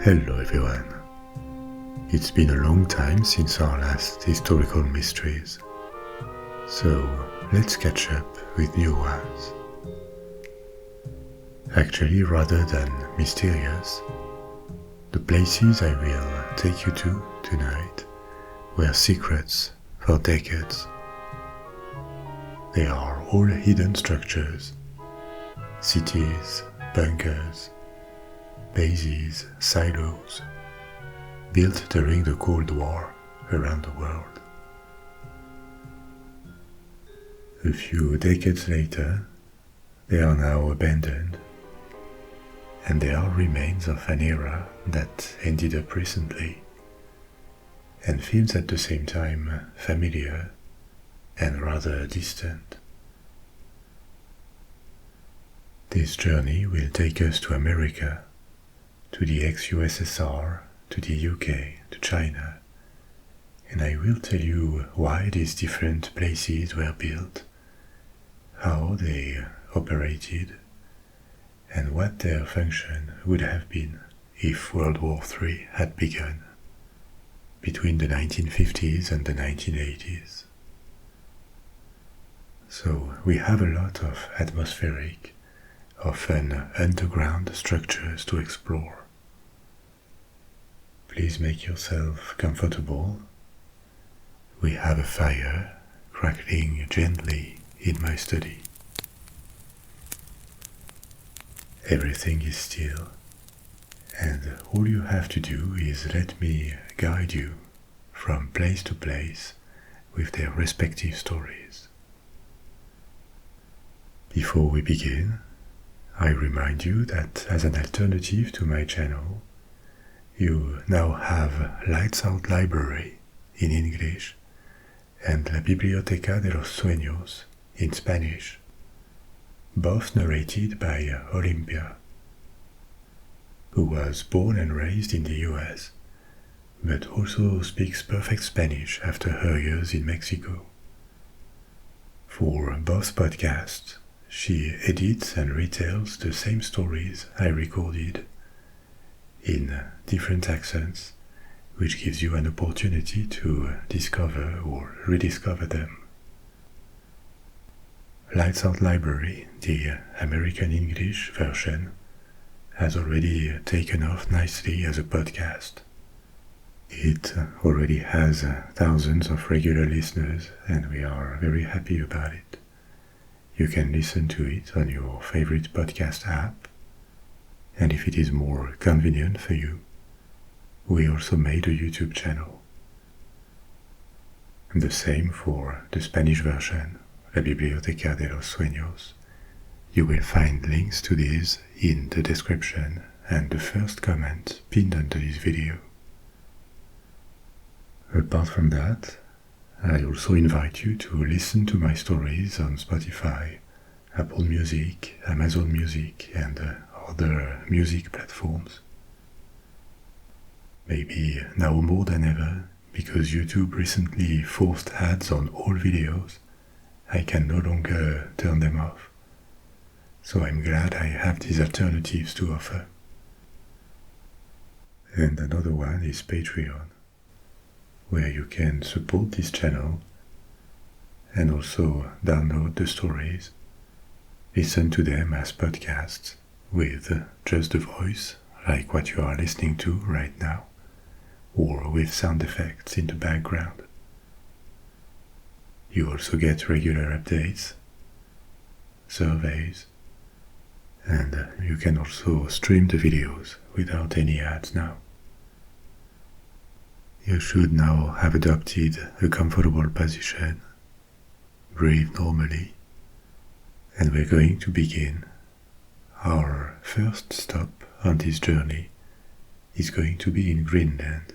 Hello everyone. It's been a long time since our last historical mysteries, so let's catch up with new ones. Actually, rather than mysterious, the places I will take you to tonight were secrets for decades. They are all hidden structures, cities, bunkers, bases, silos, built during the Cold War around the world. A few decades later, they are now abandoned, and they are remains of an era that ended up recently, and feels at the same time familiar and rather distant. This journey will take us to America, to the ex-USSR, to the UK, to China, and I will tell you why these different places were built, how they operated, and what their function would have been if World War III had begun between the 1950s and the 1980s. So we have a lot of atmospheric, often underground structures to explore. Please make yourself comfortable. We have a fire crackling gently in my study. Everything is still, and all you have to do is let me guide you from place to place with their respective stories. Before we begin, I remind you that as an alternative to my channel, you now have Lights Out Library in English and La Biblioteca de los Sueños in Spanish, both narrated by Olimpia, who was born and raised in the US, but also speaks perfect Spanish after her years in Mexico. For both podcasts, she edits and retells the same stories I recorded in different accents, which gives you an opportunity to discover or rediscover them. Lights Out Library, the American English version, has already taken off nicely as a podcast. It already has thousands of regular listeners, and we are very happy about it. You can listen to it on your favorite podcast app, and if it is more convenient for you, we also made a YouTube channel. And the same for the Spanish version, La Biblioteca de los Sueños. You will find links to these in the description and the first comment pinned under this video. Apart from that, I also invite you to listen to my stories on Spotify, Apple Music, Amazon Music, and other music platforms. Maybe now more than ever, because YouTube recently forced ads on all videos, I can no longer turn them off. So I'm glad I have these alternatives to offer. And another one is Patreon, where you can support this channel and also download the stories, listen to them as podcasts with just the voice, like what you are listening to right now, or with sound effects in the background. You also get regular updates, surveys, and you can also stream the videos without any ads now. You should now have adopted a comfortable position, breathe normally, and we're going to begin. Our first stop on this journey is going to be in Greenland.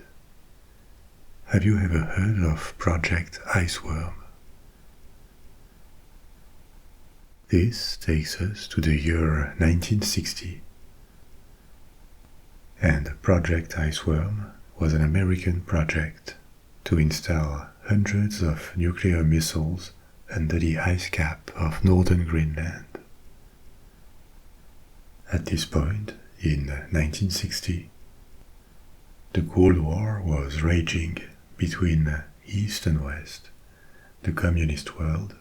Have you ever heard of Project Iceworm? This takes us to the year 1960, and Project Iceworm was an American project to install hundreds of nuclear missiles under the ice cap of northern Greenland. At this point, in 1960, The Cold War was raging between East and West, the communist world,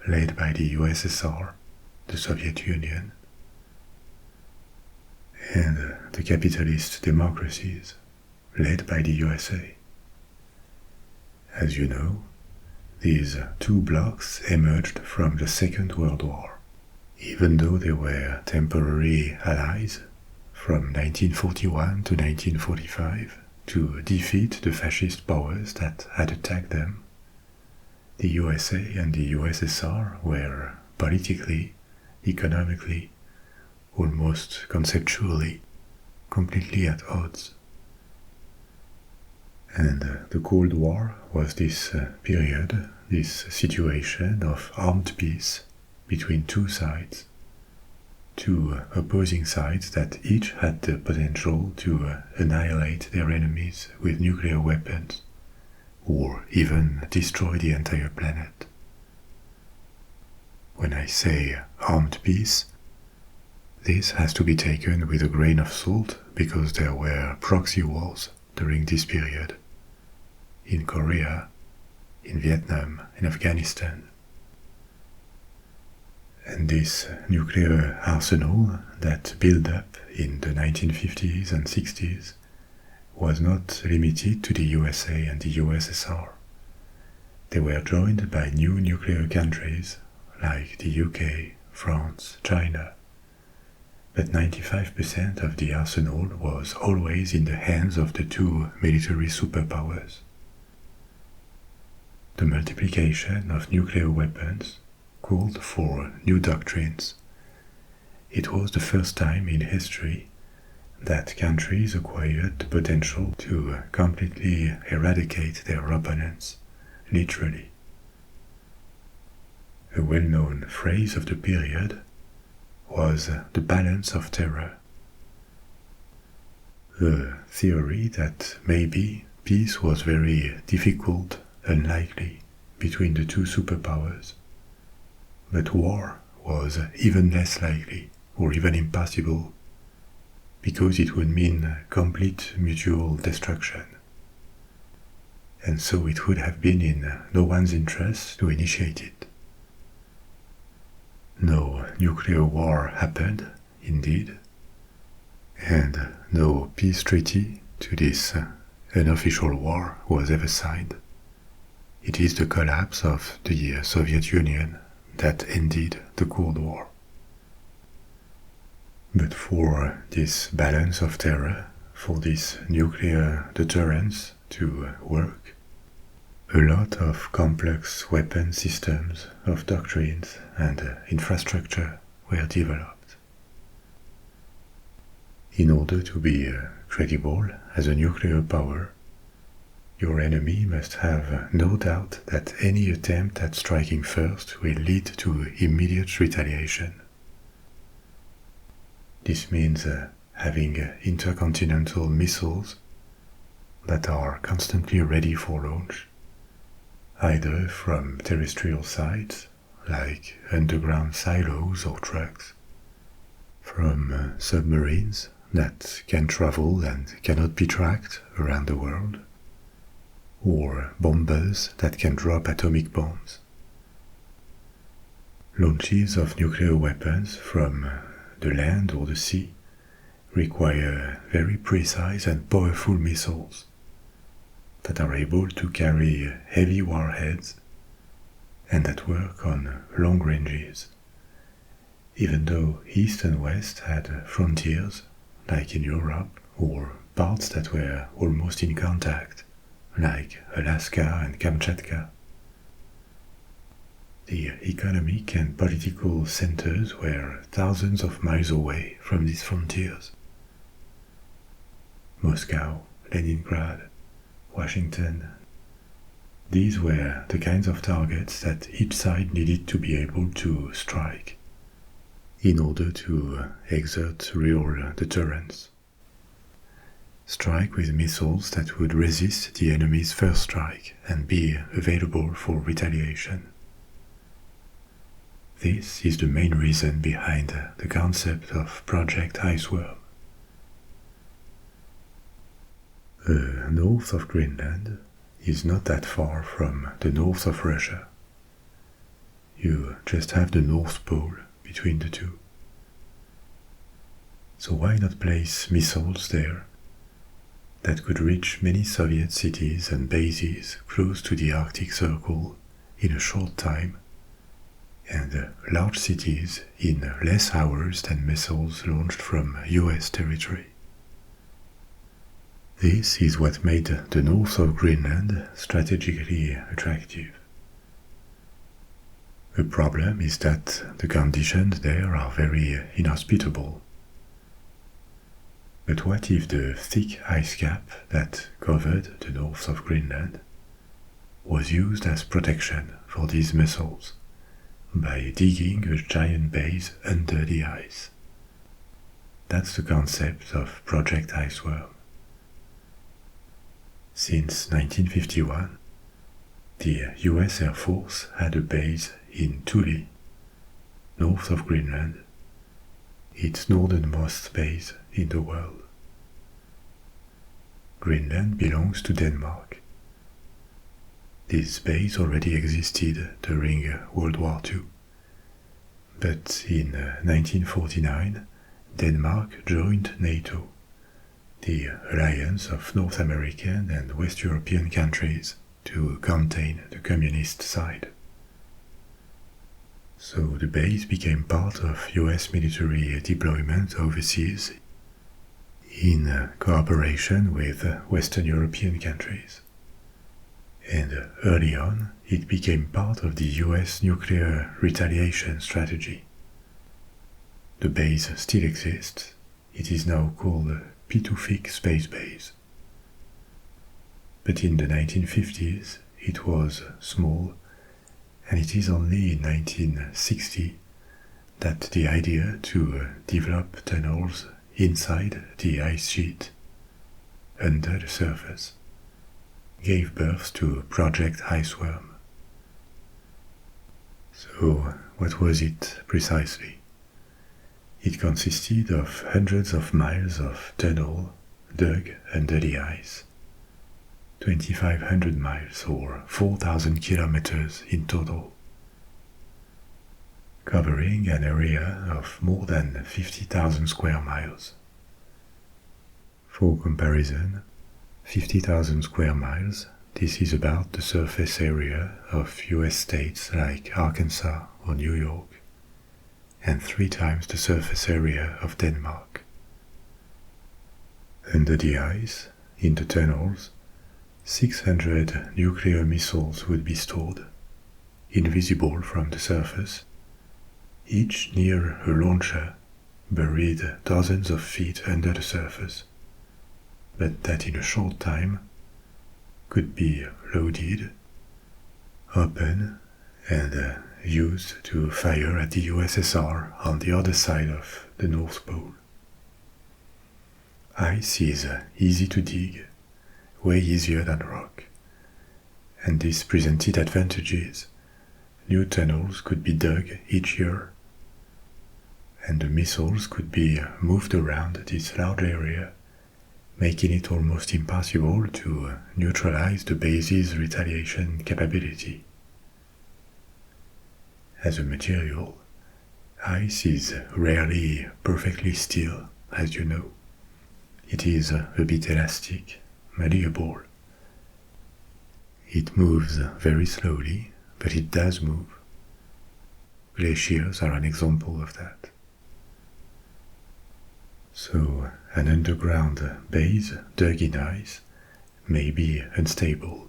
led by the USSR, the Soviet Union, and the capitalist democracies, led by the USA. As you know, these two blocs emerged from the Second World War, even though they were temporary allies from 1941 to 1945 to defeat the fascist powers that had attacked them. The USA and the USSR were politically, economically, almost conceptually, completely at odds. And the Cold War was this period, this situation of armed peace between two sides, two opposing sides that each had the potential to annihilate their enemies with nuclear weapons, or even destroy the entire planet. When I say armed peace, this has to be taken with a grain of salt because there were proxy wars during this period in Korea, in Vietnam, in Afghanistan. And this nuclear arsenal that built up in the 1950s and 60s was not limited to the USA and the USSR. They were joined by new nuclear countries like the UK, France, China. But 95% of the arsenal was always in the hands of the two military superpowers. The multiplication of nuclear weapons called for new doctrines. It was the first time in history that countries acquired the potential to completely eradicate their opponents, literally. A well-known phrase of the period was the balance of terror. The theory that maybe peace was very difficult, unlikely, between the two superpowers, but war was even less likely or even impossible because it would mean complete mutual destruction. And so it would have been in no one's interest to initiate it. No nuclear war happened, indeed, and no peace treaty to this unofficial war was ever signed. It is the collapse of the Soviet Union that ended the Cold War. But for this balance of terror, for this nuclear deterrence to work, a lot of complex weapon systems of doctrines and infrastructure were developed. In order to be credible as a nuclear power, your enemy must have no doubt that any attempt at striking first will lead to immediate retaliation. This means having intercontinental missiles that are constantly ready for launch, either from terrestrial sites, like underground silos or trucks, from submarines that can travel and cannot be tracked around the world, or bombers that can drop atomic bombs. Launches of nuclear weapons from the land or the sea require very precise and powerful missiles that are able to carry heavy warheads and that work on long ranges, even though East and West had frontiers, like in Europe, or parts that were almost in contact, like Alaska and Kamchatka. The economic and political centers were thousands of miles away from these frontiers. Moscow, Leningrad, Washington. These were the kinds of targets that each side needed to be able to strike in order to exert real deterrence. Strike with missiles that would resist the enemy's first strike and be available for retaliation. This is the main reason behind the concept of Project Iceworm. The north of Greenland is not that far from the north of Russia. You just have the North Pole between the two. So why not place missiles there that could reach many Soviet cities and bases close to the Arctic Circle in a short time, and large cities in less hours than missiles launched from US territory? This is what made the north of Greenland strategically attractive. The problem is that the conditions there are very inhospitable. But what if the thick ice cap that covered the north of Greenland was used as protection for these missiles by digging a giant base under the ice? That's the concept of Project Iceworm. Since 1951, the US Air Force had a base in Thule, north of Greenland, its northernmost base in the world. Greenland belongs to Denmark. This base already existed during World War II, but in 1949 Denmark joined NATO, the alliance of North American and West European countries to contain the communist side. So the base became part of US military deployment overseas in cooperation with Western European countries. And early on, it became part of the US nuclear retaliation strategy. The base still exists. It is now called Pituffik Space Base. But in the 1950s, it was small, and it is only in 1960 that the idea to develop tunnels inside the ice sheet, under the surface, gave birth to Project Iceworm. So, what was it precisely? It consisted of hundreds of miles of tunnel dug under the ice, 2,500 miles or 4,000 kilometers in total, covering an area of more than 50,000 square miles. For comparison, 50,000 square miles, this is about the surface area of US states like Arkansas or New York, and 3 times the surface area of Denmark. Under the ice, in the tunnels, 600 nuclear missiles would be stored, invisible from the surface, each near a launcher buried dozens of feet under the surface, but that in a short time could be loaded, opened, and used to fire at the USSR on the other side of the North Pole. Ice is easy to dig, way easier than rock, and this presented advantages. New tunnels could be dug each year, and the missiles could be moved around this large area, making it almost impossible to neutralize the base's retaliation capability. As a material, ice is rarely perfectly still, as you know. It is a bit elastic, malleable. It moves very slowly, but it does move. Glaciers are an example of that. So, an underground base dug in ice may be unstable.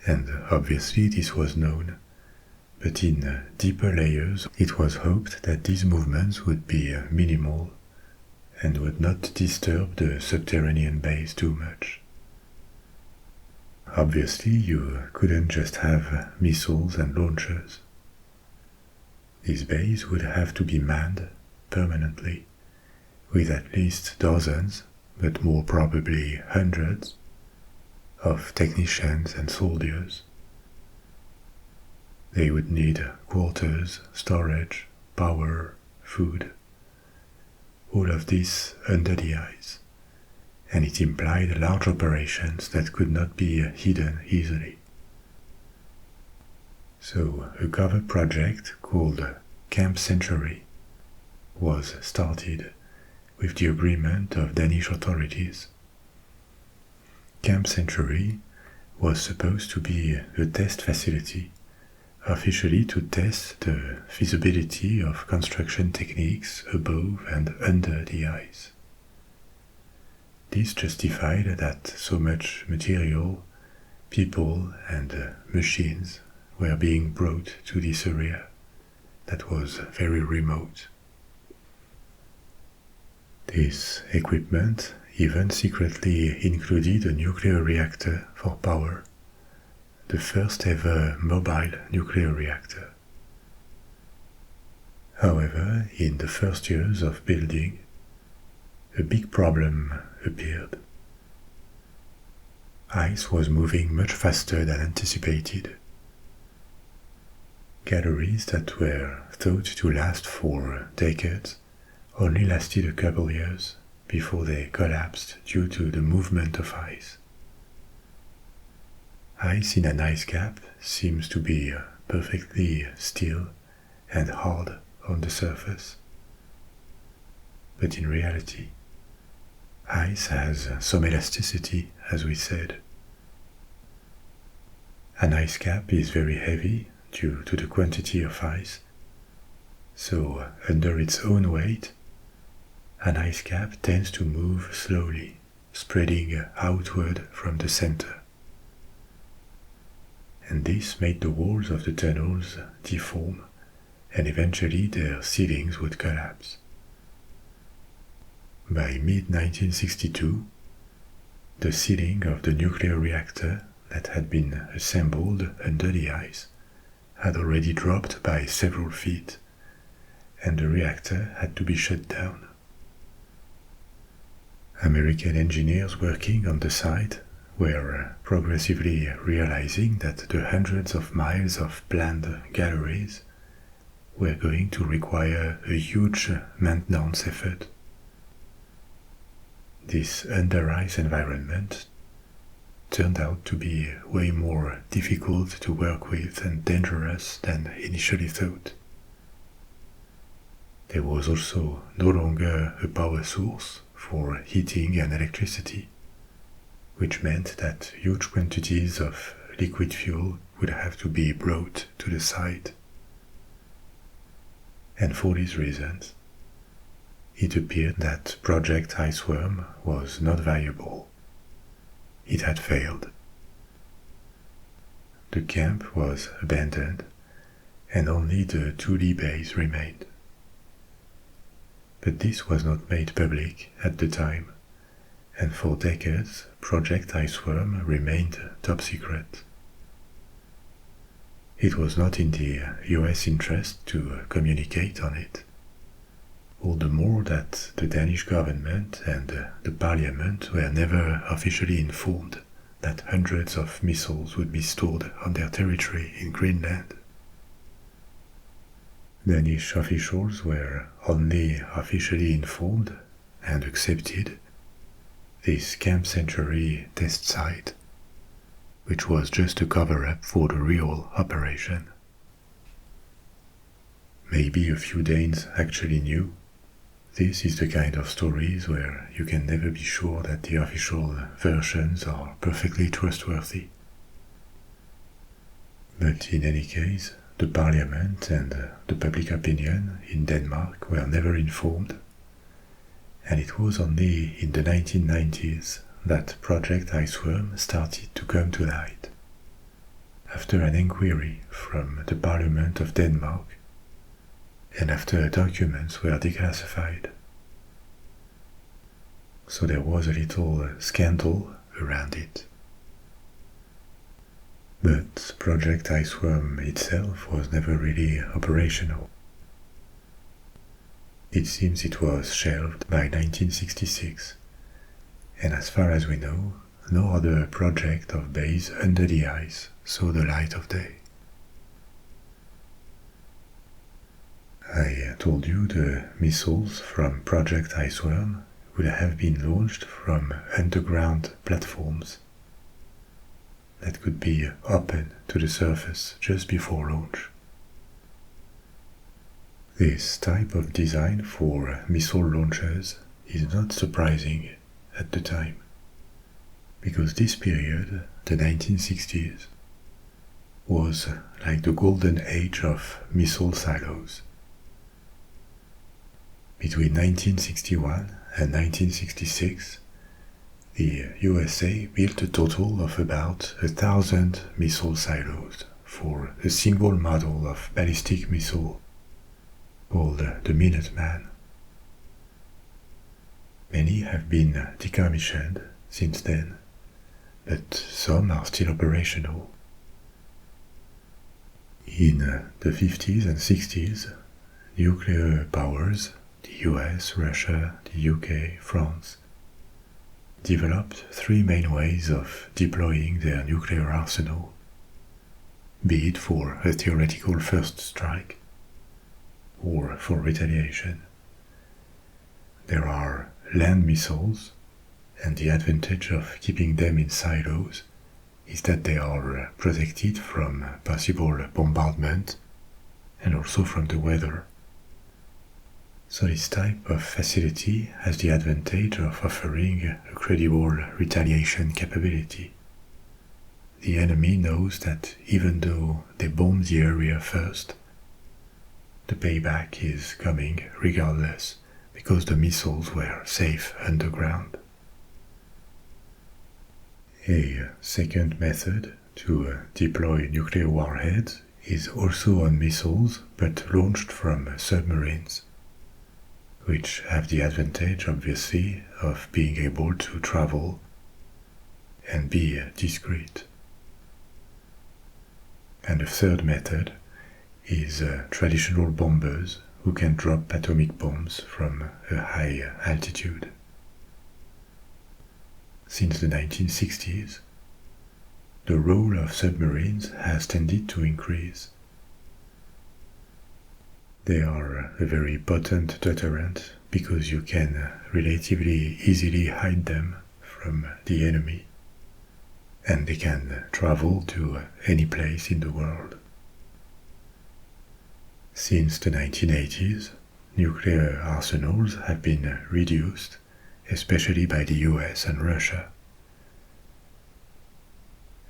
And obviously this was known, but in deeper layers it was hoped that these movements would be minimal and would not disturb the subterranean base too much. Obviously you couldn't just have missiles and launchers. This base would have to be manned permanently, with at least dozens, but more probably hundreds, of technicians and soldiers. They would need quarters, storage, power, food, all of this under the ice, and it implied large operations that could not be hidden easily. So a cover project called Camp Century was started with the agreement of Danish authorities. Camp Century was supposed to be a test facility, officially to test the feasibility of construction techniques above and under the ice. This justified that so much material, people, and machines were being brought to this area that was very remote. This equipment even secretly included a nuclear reactor for power, the first ever mobile nuclear reactor. However, in the first years of building, a big problem appeared. Ice was moving much faster than anticipated. Galleries that were thought to last for decades only lasted a couple years before they collapsed due to the movement of ice. Ice in an ice cap seems to be perfectly still and hard on the surface. But in reality, ice has some elasticity, as we said. An ice cap is very heavy due to the quantity of ice, so under its own weight, an ice cap tends to move slowly, spreading outward from the center. And this made the walls of the tunnels deform, and eventually their ceilings would collapse. By mid-1962, the ceiling of the nuclear reactor that had been assembled under the ice had already dropped by several feet, and the reactor had to be shut down. American engineers working on the site were progressively realizing that the hundreds of miles of planned galleries were going to require a huge maintenance effort. This under-ice environment turned out to be way more difficult to work with and dangerous than initially thought. There was also no longer a power source for heating and electricity, which meant that huge quantities of liquid fuel would have to be brought to the site. And for these reasons, it appeared that Project Iceworm was not viable. It had failed. The camp was abandoned, and only the Thule base remained. But this was not made public at the time, and for decades Project Iceworm remained top secret. It was not in the US interest to communicate on it, all the more that the Danish government and the parliament were never officially informed that hundreds of missiles would be stored on their territory in Greenland. Danish officials were only officially informed and accepted this Camp Century test site, which was just a cover-up for the real operation. Maybe a few Danes actually knew. This is the kind of stories where you can never be sure that the official versions are perfectly trustworthy. But in any case, the parliament and the public opinion in Denmark were never informed, and it was only in the 1990s that Project Iceworm started to come to light, after an inquiry from the Parliament of Denmark and after documents were declassified. So there was a little scandal around it. But Project Iceworm itself was never really operational. It seems it was shelved by 1966, and as far as we know, no other project of base under the ice saw the light of day. I told you the missiles from Project Iceworm would have been launched from underground platforms that could be open to the surface just before launch. This type of design for missile launchers is not surprising at the time, because this period, the 1960s, was like the golden age of missile silos. Between 1961 and 1966, the USA built a total of about 1,000 missile silos for a single model of ballistic missile called the Minuteman. Many have been decommissioned since then, but some are still operational. In the 50s and 60s, nuclear powers, the US, Russia, the UK, France, developed three main ways of deploying their nuclear arsenal, be it for a theoretical first strike or for retaliation. There are land missiles, and the advantage of keeping them in silos is that they are protected from possible bombardment and also from the weather. So this type of facility has the advantage of offering a credible retaliation capability. The enemy knows that even though they bomb the area first, the payback is coming regardless, because the missiles were safe underground. A second method to deploy nuclear warheads is also on missiles, but launched from submarines, which have the advantage, obviously, of being able to travel and be discreet. And the third method is traditional bombers who can drop atomic bombs from a high altitude. Since the 1960s, the role of submarines has tended to increase. They are a very potent deterrent because you can relatively easily hide them from the enemy, and they can travel to any place in the world. Since the 1980s, nuclear arsenals have been reduced, especially by the US and Russia.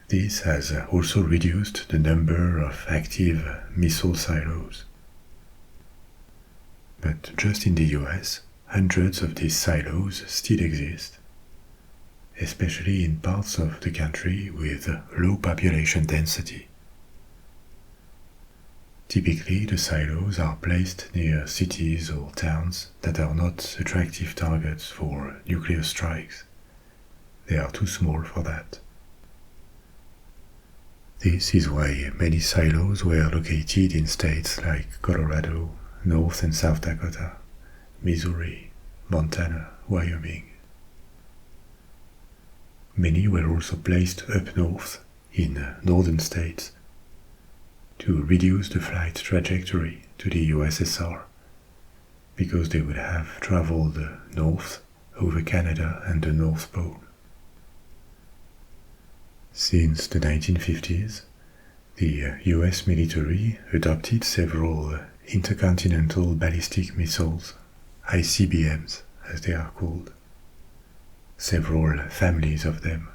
This has also reduced the number of active missile silos. But just in the US, hundreds of these silos still exist, especially in parts of the country with low population density. Typically, the silos are placed near cities or towns that are not attractive targets for nuclear strikes. They are too small for that. This is why many silos were located in states like Colorado, North and South Dakota, Missouri, Montana, Wyoming. Many were also placed up north in northern states to reduce the flight trajectory to the USSR, because they would have traveled north over Canada and the North Pole. Since the 1950s, the US military adopted several intercontinental ballistic missiles, ICBMs as they are called, several families of them.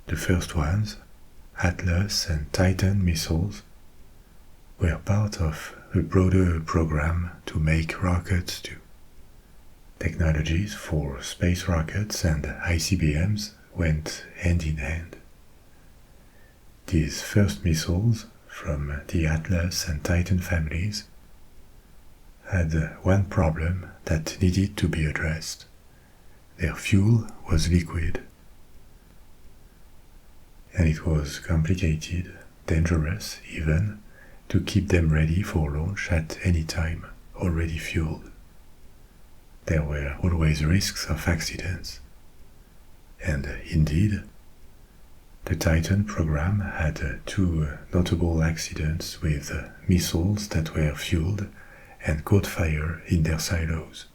The first ones, Atlas and Titan missiles, were part of a broader program to make rockets too. Technologies for space rockets and ICBMs went hand in hand. These first missiles from the Atlas and Titan families had one problem that needed to be addressed. Their fuel was liquid, and it was complicated, dangerous even, to keep them ready for launch at any time, already fueled. There were always risks of accidents, and indeed, the Titan program had two notable accidents with missiles that were fueled and caught fire in their silos.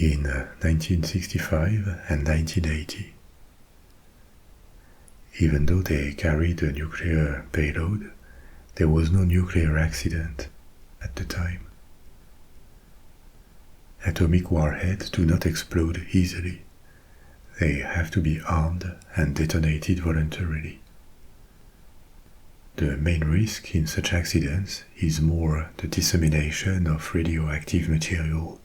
in 1965 and 1980. Even though they carried a nuclear payload, there was no nuclear accident at the time. Atomic warheads do not explode easily. They have to be armed and detonated voluntarily. The main risk in such accidents is more the dissemination of radioactive material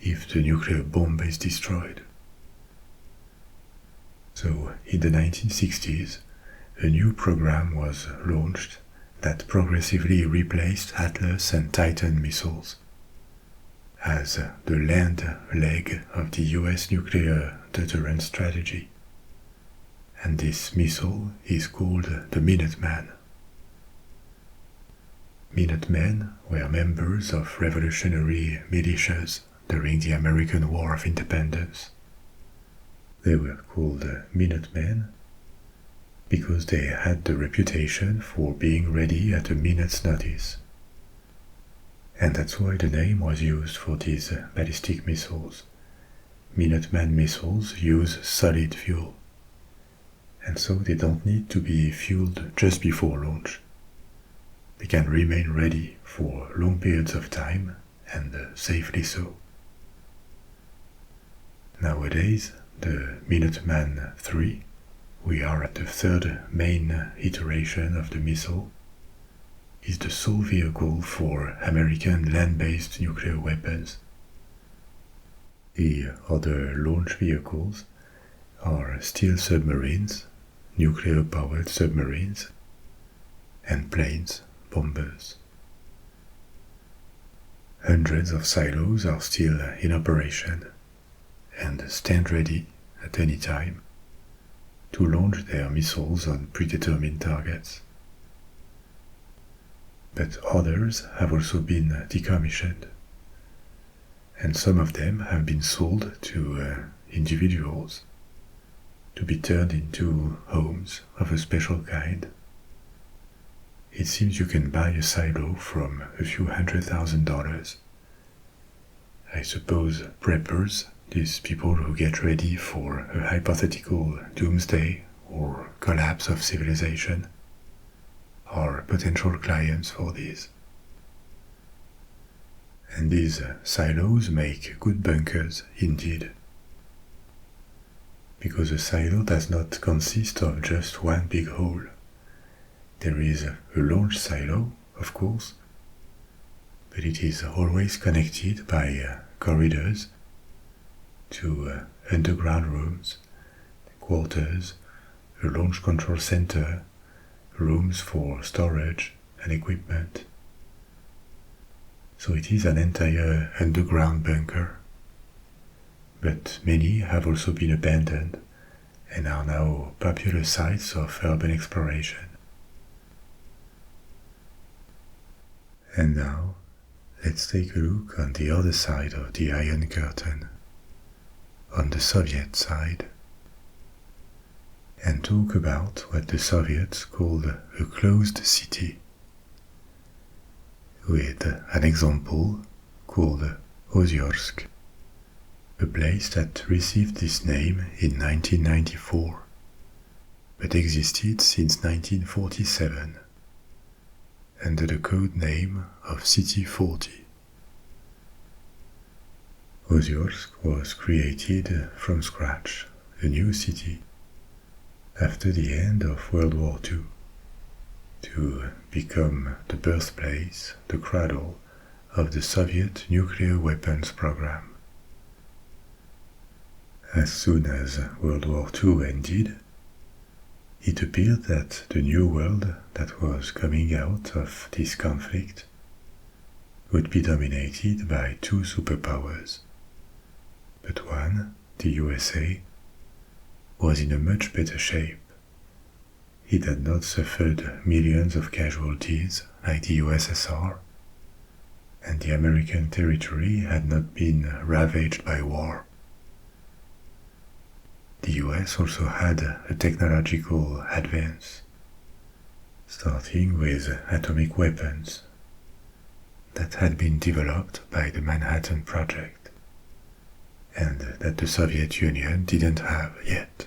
if the nuclear bomb is destroyed. So, in the 1960s, a new program was launched that progressively replaced Atlas and Titan missiles as the land leg of the US nuclear deterrence strategy. And this missile is called the Minuteman. Minutemen were members of revolutionary militias during the American War of Independence. They were called Minutemen because they had the reputation for being ready at a minute's notice. And that's why the name was used for these ballistic missiles. Minuteman missiles use solid fuel, and so they don't need to be fueled just before launch. They can remain ready for long periods of time, and safely so. Nowadays, the Minuteman III, we are at the third main iteration of the missile, is the sole vehicle for American land-based nuclear weapons. The other launch vehicles are steel submarines, nuclear-powered submarines, and planes, bombers. Hundreds of silos are still in operation and stand ready at any time to launch their missiles on predetermined targets. But others have also been decommissioned, and some of them have been sold to individuals to be turned into homes of a special kind. It seems you can buy a silo from a few $100,000. I suppose preppers, these people who get ready for a hypothetical doomsday or collapse of civilization, are potential clients for these. And these silos make good bunkers indeed, because a silo does not consist of just one big hole. There is a launch silo, of course, but it is always connected by corridors to underground rooms, quarters, a launch control center, rooms for storage and equipment. So it is an entire underground bunker. But many have also been abandoned and are now popular sites of urban exploration. And now, let's take a look on the other side of the Iron Curtain, on the Soviet side, and talk about what the Soviets called a closed city, with an example called Ozyorsk, a place that received this name in 1994, but existed since 1947, under the code name of City 40. Ozyorsk was created from scratch, a new city, after the end of World War II, to become the birthplace, the cradle of the Soviet nuclear weapons program. As soon as World War II ended, it appeared that the new world that was coming out of this conflict would be dominated by two superpowers. But one, the USA, was in a much better shape. It had not suffered millions of casualties like the USSR, and the American territory had not been ravaged by war. The US also had a technological advance, starting with atomic weapons that had been developed by the Manhattan Project. and that the Soviet Union didn't have yet.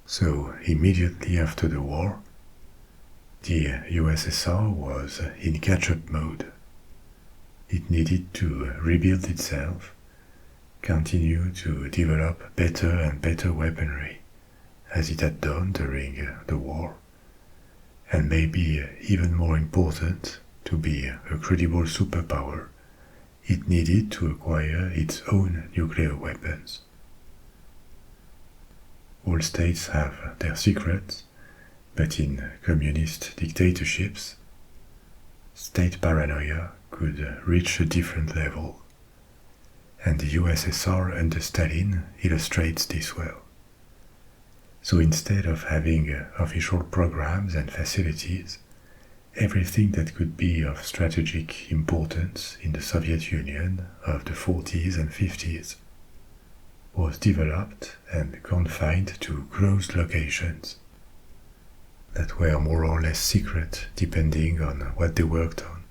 So immediately after the war, the USSR was in catch-up mode. It needed to rebuild itself, continue to develop better and better weaponry, as it had done during the war, and maybe even more important, to be a credible superpower, it needed to acquire its own nuclear weapons. All states have their secrets, but in communist dictatorships, state paranoia could reach a different level, and the USSR under Stalin illustrates this well. So instead of having official programs and facilities, everything that could be of strategic importance in the Soviet Union of the 40s and 50s was developed and confined to closed locations that were more or less secret depending on what they worked on.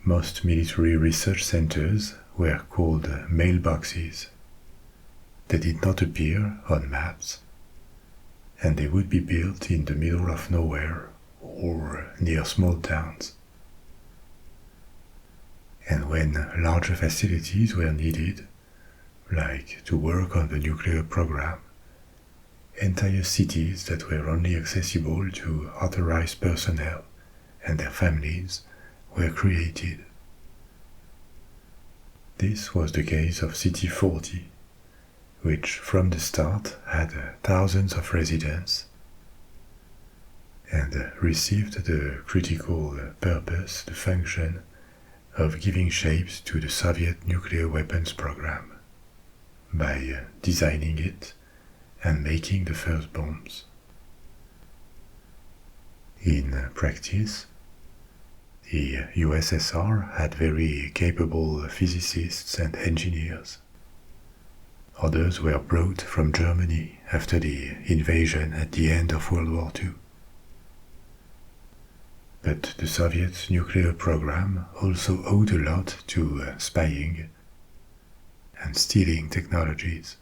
Most military research centers were called mailboxes. They did not appear on maps, and they would be built in the middle of nowhere or near small towns. And when larger facilities were needed, like to work on the nuclear program, entire cities that were only accessible to authorized personnel and their families were created. This was the case of City 40, which from the start had thousands of residents and received the critical purpose, the function of giving shape to the Soviet nuclear weapons program by designing it and making the first bombs. In practice, the USSR had very capable physicists and engineers. Others were brought from Germany after the invasion at the end of World War II. But the Soviet nuclear program also owed a lot to spying and stealing technologies.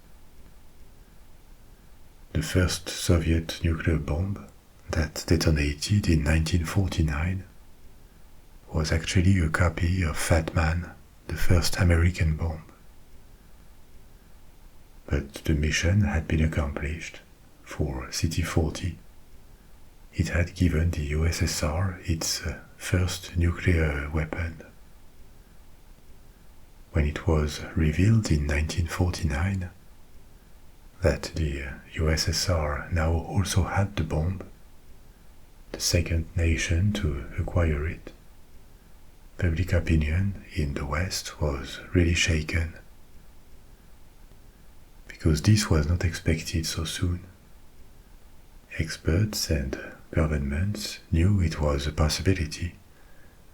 The first Soviet nuclear bomb that detonated in 1949 was actually a copy of Fat Man, the first American bomb. But the mission had been accomplished for City 40. It had given the USSR its first nuclear weapon. When it was revealed in 1949 that the USSR now also had the bomb, the second nation to acquire it, public opinion in the West was really shaken, because this was not expected so soon. Experts and governments knew it was a possibility,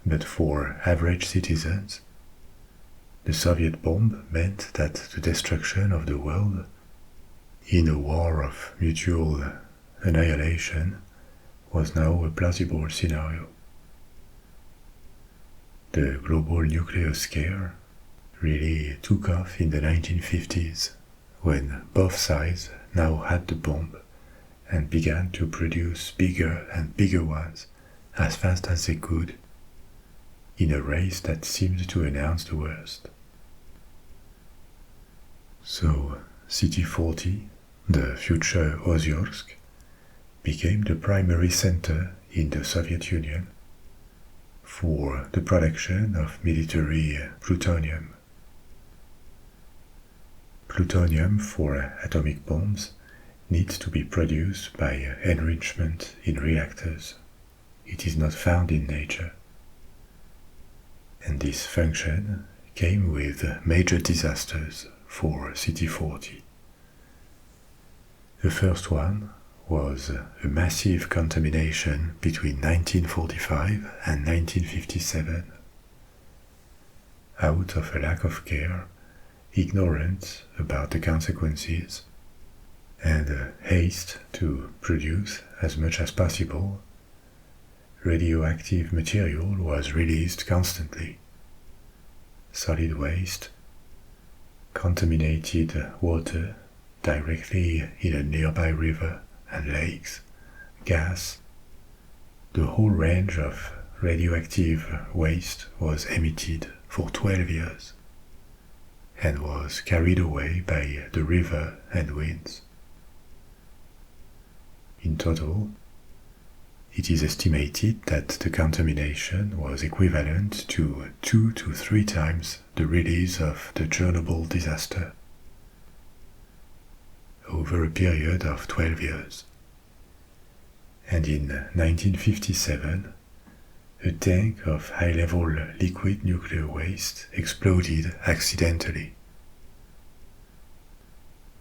but for average citizens, the Soviet bomb meant that the destruction of the world in a war of mutual annihilation was now a plausible scenario. The global nuclear scare really took off in the 1950s, when both sides now had the bomb and began to produce bigger and bigger ones as fast as they could, in a race that seemed to announce the worst. So, City 40, the future Ozyorsk, became the primary center in the Soviet Union for the production of military plutonium. Plutonium for atomic bombs needs to be produced by enrichment in reactors. It is not found in nature. And this function came with major disasters for City 40. The first one was a massive contamination between 1945 and 1957. Out of a lack of care, ignorance about the consequences, and haste to produce as much as possible, radioactive material was released constantly. solid waste, contaminated water directly in a nearby river and lakes, gas. The whole range of radioactive waste was emitted for 12 years and was carried away by the river and winds. In total, it is estimated that the contamination was equivalent to 2 to 3 times the release of the Chernobyl disaster over a period of 12 years. And in 1957, a tank of high-level liquid nuclear waste exploded accidentally.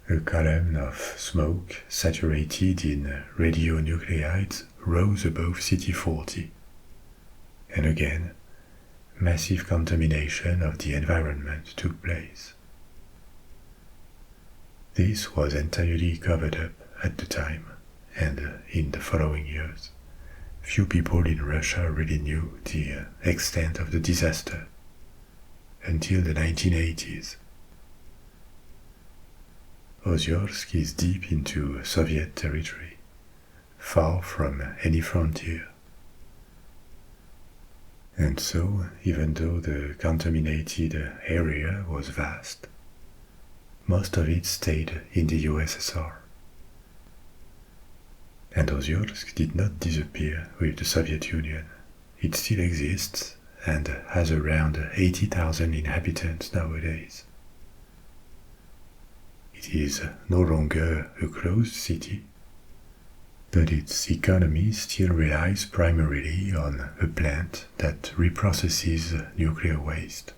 A column of smoke saturated in radionuclides rose above CT40, and again, massive contamination of the environment took place. This was entirely covered up at the time, and in the following years, few people in Russia really knew the extent of the disaster until the 1980s. Ozyorsk is deep into Soviet territory, far from any frontier. And so, even though the contaminated area was vast, most of it stayed in the USSR. And Ozyorsk did not disappear with the Soviet Union. It still exists and has around 80,000 inhabitants nowadays. It is no longer a closed city, but its economy still relies primarily on a plant that reprocesses nuclear waste.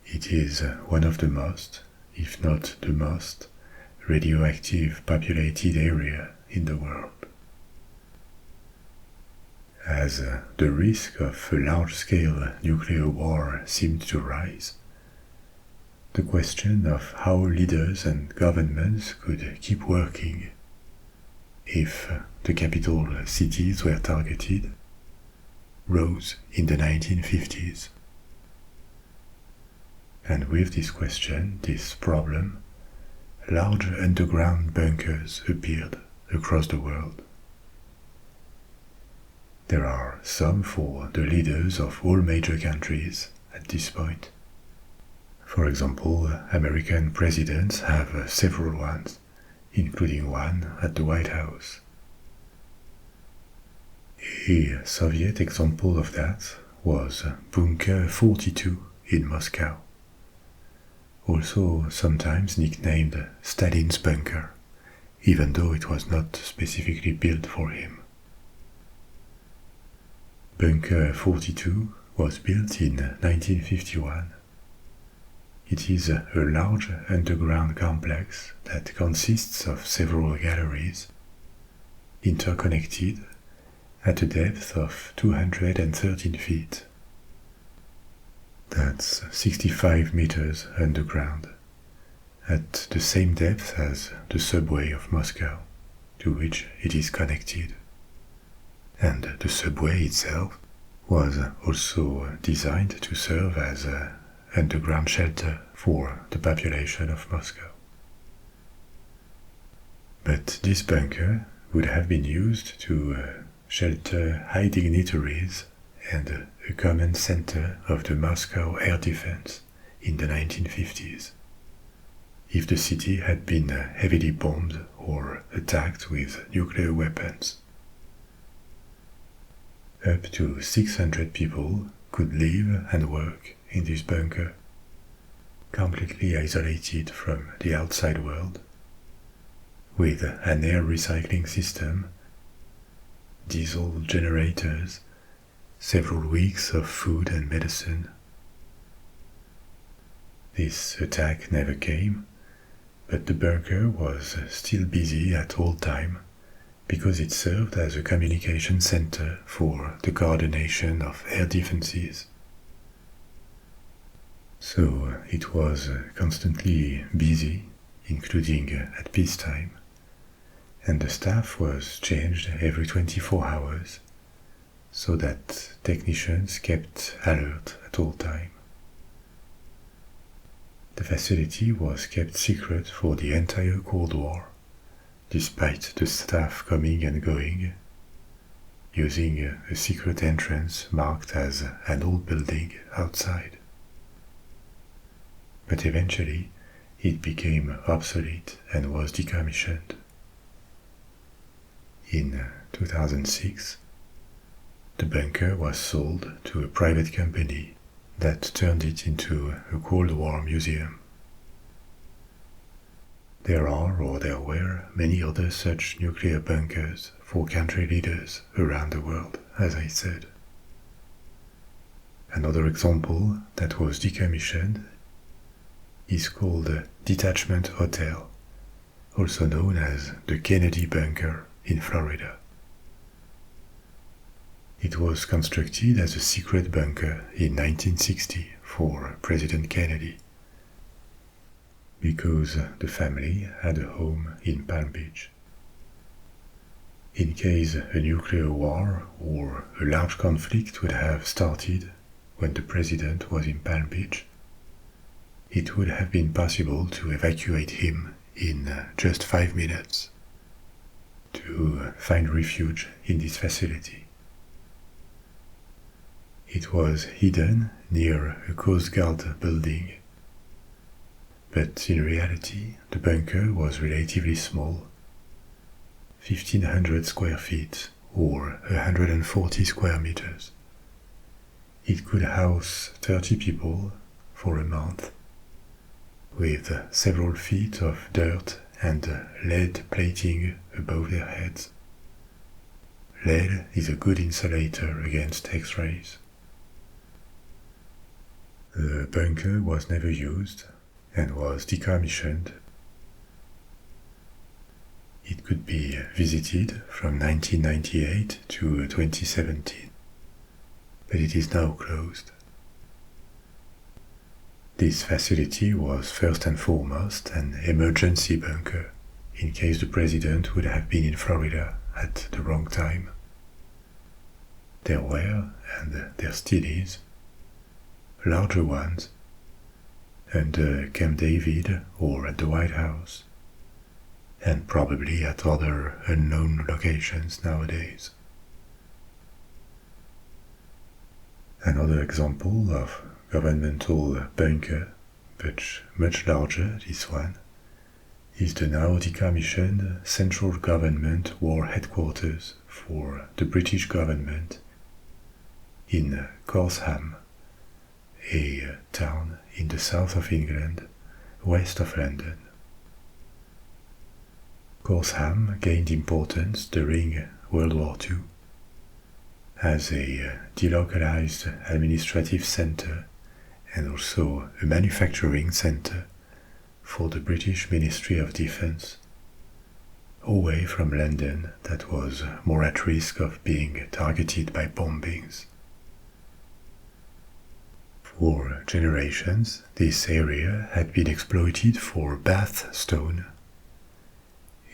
It is one of the most, if not the most, radioactive populated area in the world. As the risk of a large-scale nuclear war seemed to rise, the question of how leaders and governments could keep working if the capital cities were targeted rose in the 1950s. And with this question, this problem, large underground bunkers appeared across the world. There are some for the leaders of all major countries at this point. For example, American presidents have several ones, including one at the White House. A Soviet example of that was Bunker 42 in Moscow, also sometimes nicknamed Stalin's bunker, even though it was not specifically built for him. Bunker 42 was built in 1951. It is a large underground complex that consists of several galleries, interconnected at a depth of 213 feet. That's 65 meters underground, at the same depth as the subway of Moscow, to which it is connected. And the subway itself was also designed to serve as an underground shelter for the population of Moscow. But this bunker would have been used to shelter high dignitaries and a command center of the Moscow air defense in the 1950s, if the city had been heavily bombed or attacked with nuclear weapons. Up to 600 people could live and work in this bunker, completely isolated from the outside world, with an air recycling system, diesel generators, several weeks of food and medicine. This attack never came, but the bunker was still busy at all time because it served as a communication center for the coordination of air defenses. So it was constantly busy, including at peacetime, and the staff was changed every 24 hours, so that technicians kept alert at all times. The facility was kept secret for the entire Cold War, despite the staff coming and going, using a secret entrance marked as an old building outside. But eventually, it became obsolete and was decommissioned. In 2006, the bunker was sold to a private company that turned it into a Cold War museum. There are or there were many other such nuclear bunkers for country leaders around the world, as I said. Another example that was decommissioned is called the Detachment Hotel, also known as the Kennedy Bunker in Florida. It was constructed as a secret bunker in 1960 for President Kennedy, because the family had a home in Palm Beach. In case a nuclear war or a large conflict would have started when the president was in Palm Beach, it would have been possible to evacuate him in just 5 minutes to find refuge in this facility. It was hidden near a Coast Guard building, but in reality the bunker was relatively small, 1,500 square feet or 140 square meters. It could house 30 people for a month, with several feet of dirt and lead plating above their heads. Lead is a good insulator against X-rays. The bunker was never used and was decommissioned. It could be visited from 1998 to 2017, but it is now closed. This facility was first and foremost an emergency bunker in case the president would have been in Florida at the wrong time. There were, and there still is, larger ones under Camp David or at the White House, and probably at other unknown locations nowadays. Another example of governmental bunker, but much larger, this one, is the now decommissioned Central Government War Headquarters for the British government in Corsham, a town in the south of England, west of London. Corsham gained importance during World War II as a delocalized administrative center and also a manufacturing center for the British Ministry of Defence, away from London that was more at risk of being targeted by bombings. For generations, this area had been exploited for bath stone,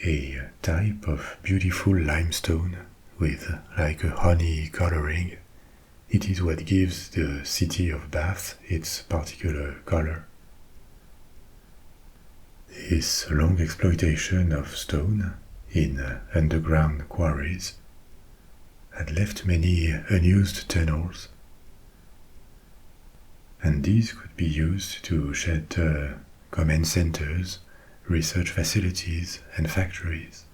a type of beautiful limestone with like a honey coloring. It is what gives the city of Bath its particular color. This long exploitation of stone in underground quarries had left many unused tunnels, and these could be used to shelter command centers, research facilities, and factories.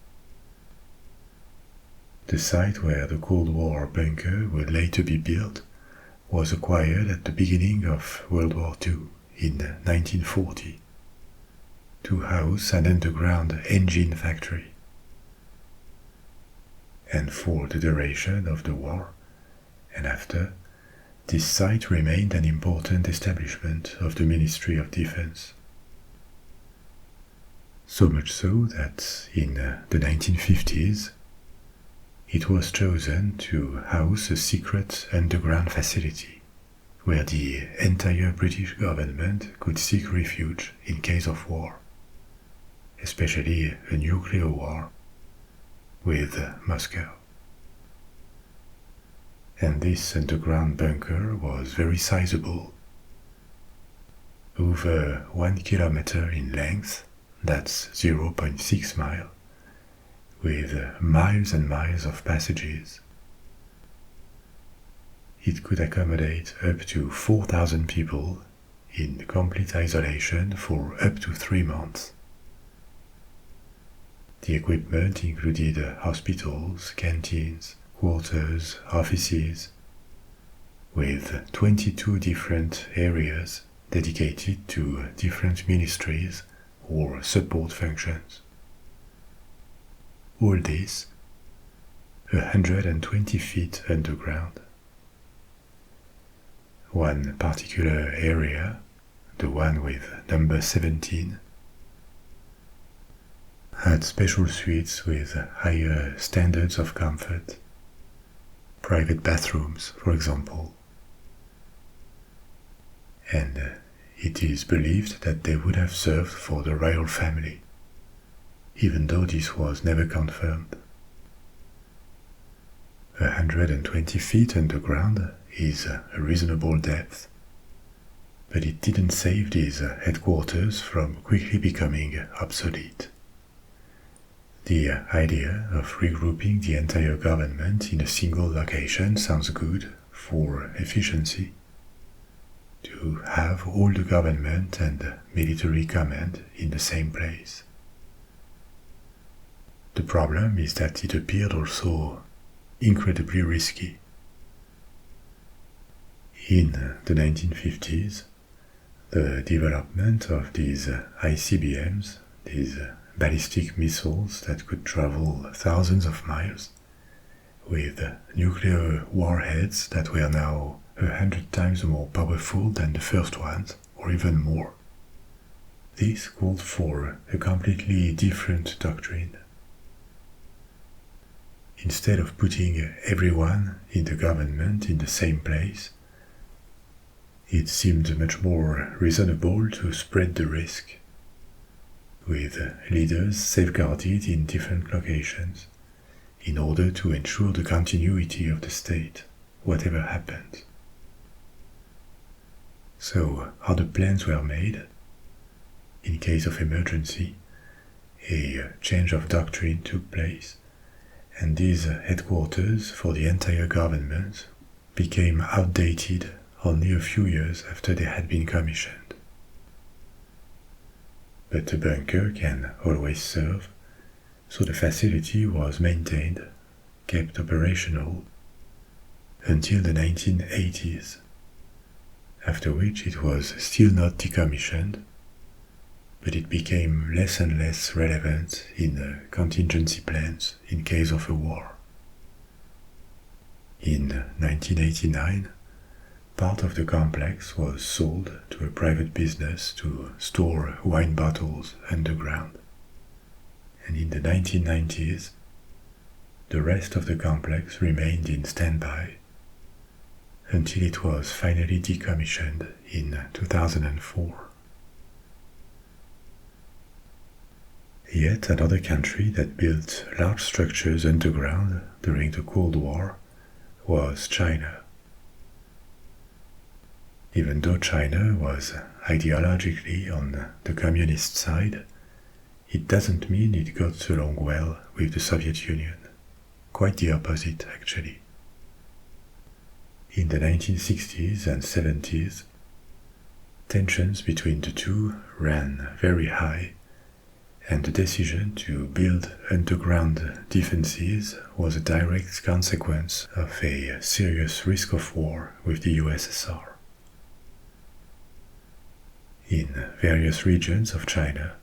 The site where the Cold War bunker would later be built was acquired at the beginning of World War II in 1940 to house an underground engine factory. And for the duration of the war and after, this site remained an important establishment of the Ministry of Defense. So much so that in the 1950s, it was chosen to house a secret underground facility where the entire British government could seek refuge in case of war, especially a nuclear war with Moscow. and this underground bunker was very sizable. Over 1 kilometer in length, that's 0.6 miles, with miles and miles of passages. It could accommodate up to 4,000 people in complete isolation for up to 3 months. The equipment included hospitals, canteens, quarters, offices, with 22 different areas dedicated to different ministries or support functions. All this 120 feet underground. One particular area, the one with number 17, had special suites with higher standards of comfort, private bathrooms, for example. And it is believed that they would have served for the royal family, even though this was never confirmed. 120 feet underground is a reasonable depth, but it didn't save these headquarters from quickly becoming obsolete. The idea of regrouping the entire government in a single location sounds good for efficiency. To have all the government and military command in the same place. The problem is that it appeared also incredibly risky. In the 1950s, the development of these ICBMs, these ballistic missiles that could travel thousands of miles, with nuclear warheads that were now 100 times more powerful than the first ones, or even more. This called for a completely different doctrine. Instead of putting everyone in the government in the same place, it seemed much more reasonable to spread the risk, with leaders safeguarded in different locations, in order to ensure the continuity of the state, whatever happened. So, how the plans were made? In case of emergency, a change of doctrine took place, and these headquarters for the entire government became outdated only a few years after they had been commissioned. But the bunker can always serve, so the facility was maintained, kept operational, until the 1980s, after which it was still not decommissioned, but it became less and less relevant in contingency plans in case of a war. In 1989, part of the complex was sold to a private business to store wine bottles underground, and in the 1990s, the rest of the complex remained in standby until it was finally decommissioned in 2004. Yet another country that built large structures underground during the Cold War was China. Even though China was ideologically on the communist side, it doesn't mean it got along well with the Soviet Union. Quite the opposite, actually. In the 1960s and 70s, tensions between the two ran very high, and the decision to build underground defenses was a direct consequence of a serious risk of war with the USSR. In various regions of China,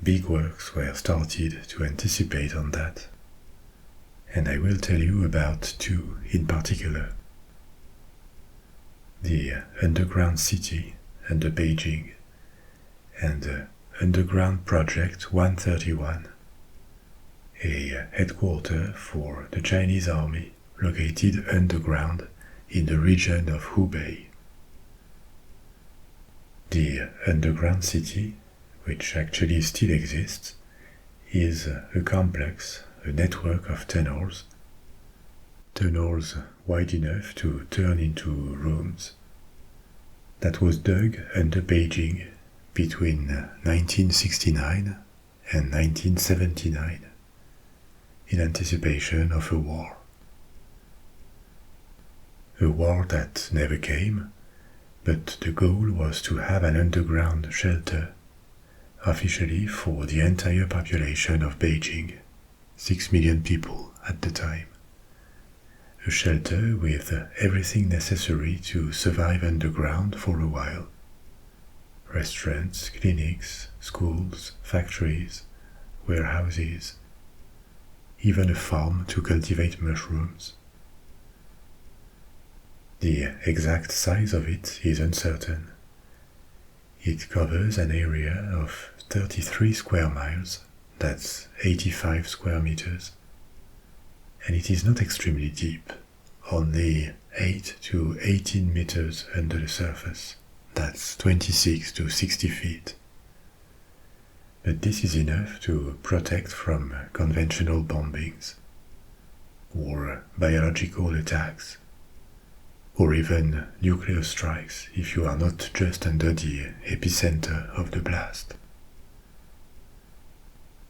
big works were started to anticipate on that, and I will tell you about two in particular. The underground city under Beijing and the Underground Project 131, a headquarters for the Chinese army located underground in the region of Hubei. The underground city, which actually still exists, is a complex, a network of tunnels tunnels wide enough to turn into rooms, that was dug under Beijing between 1969 and 1979 in anticipation of a war. A war that never came, but the goal was to have an underground shelter, officially for the entire population of Beijing, 6 million people at the time. A shelter with everything necessary to survive underground for a while. Restaurants, clinics, schools, factories, warehouses, even a farm to cultivate mushrooms. The exact size of it is uncertain. It covers an area of 33 square miles, that's 85 square meters, and it is not extremely deep, only 8 to 18 meters under the surface, that's 26 to 60 feet. But this is enough to protect from conventional bombings, or biological attacks, or even nuclear strikes if you are not just under the epicenter of the blast.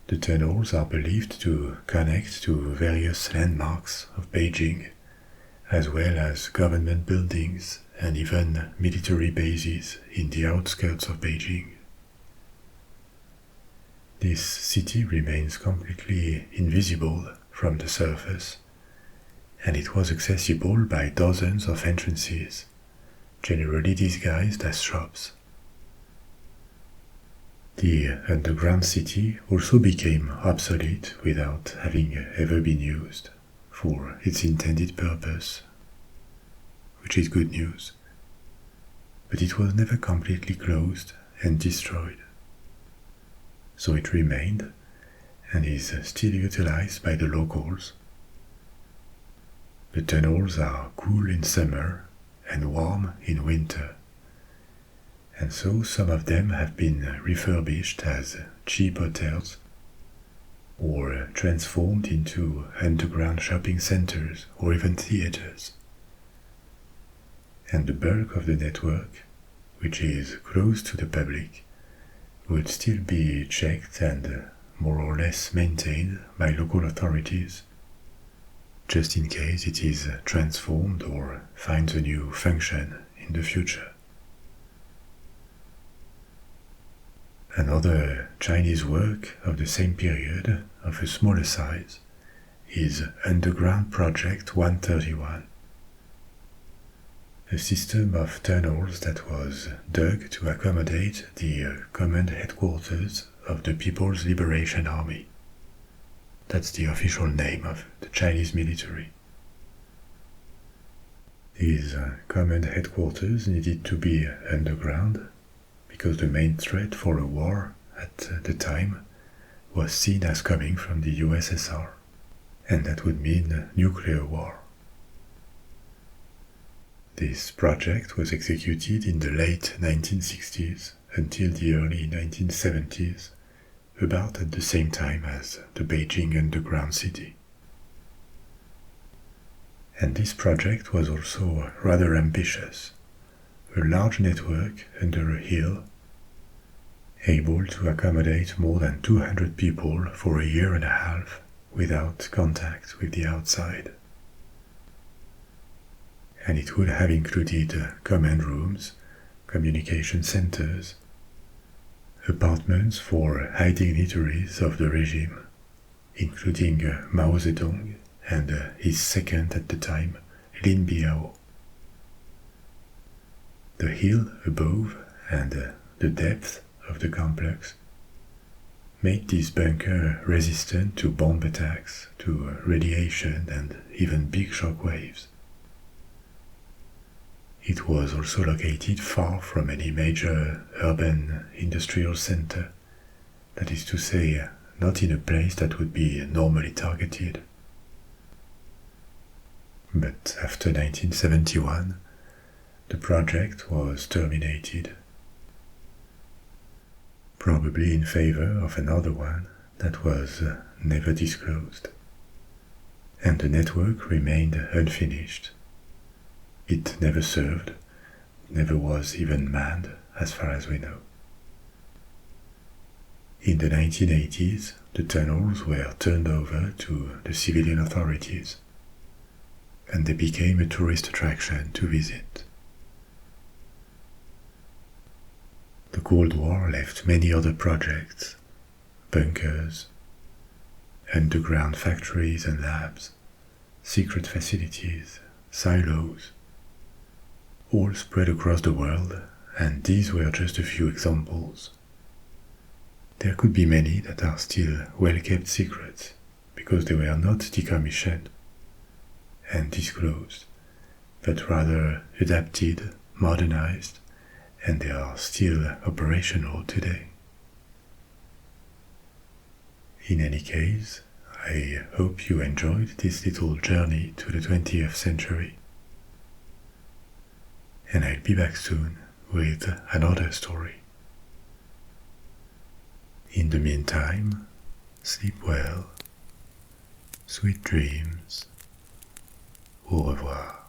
The tunnels are believed to connect to various landmarks of Beijing, as well as government buildings and even military bases in the outskirts of Beijing. This city remains completely invisible from the surface, and it was accessible by dozens of entrances, generally disguised as shops. The underground city also became obsolete without having ever been used for its intended purpose, which is good news. But it was never completely closed and destroyed. So it remained and is still utilized by the locals. The tunnels are cool in summer and warm in winter, and so some of them have been refurbished as cheap hotels or transformed into underground shopping centers or even theaters. And the bulk of the network, which is close to the public, would still be checked and more or less maintained by local authorities, just in case it is transformed or finds a new function in the future. Another Chinese work of the same period, of a smaller size, is Underground Project 131, a system of tunnels that was dug to accommodate the command headquarters of the People's Liberation Army. That's the official name of the Chinese military. These command headquarters needed to be underground because the main threat for a war at the time was seen as coming from the USSR, and that would mean nuclear war. This project was executed in the late 1960s until the early 1970s, about at the same time as the Beijing underground city. And this project was also rather ambitious, a large network under a hill, able to accommodate more than 200 people for a year and a half without contact with the outside. And it would have included command rooms, communication centers, apartments for high dignitaries of the regime, including Mao Zedong and his second at the time, Lin Biao. The hill above and the depth of the complex made this bunker resistant to bomb attacks, to radiation and even big shock waves. It was also located far from any major urban industrial center, that is to say, not in a place that would be normally targeted. But after 1971, the project was terminated, probably in favor of another one that was never disclosed. and the network remained unfinished. It never served, never was even manned as far as we know. In the 1980s, the tunnels were turned over to the civilian authorities, and they became a tourist attraction to visit. The Cold War left many other projects, bunkers, underground factories and labs, secret facilities, silos, all spread across the world, and these were just a few examples. There could be many that are still well-kept secrets because they were not decommissioned and disclosed, but rather adapted, modernized, and they are still operational today. In any case, I hope you enjoyed this little journey to the 20th century. And I'll be back soon with another story. In the meantime, sleep well, sweet dreams, au revoir.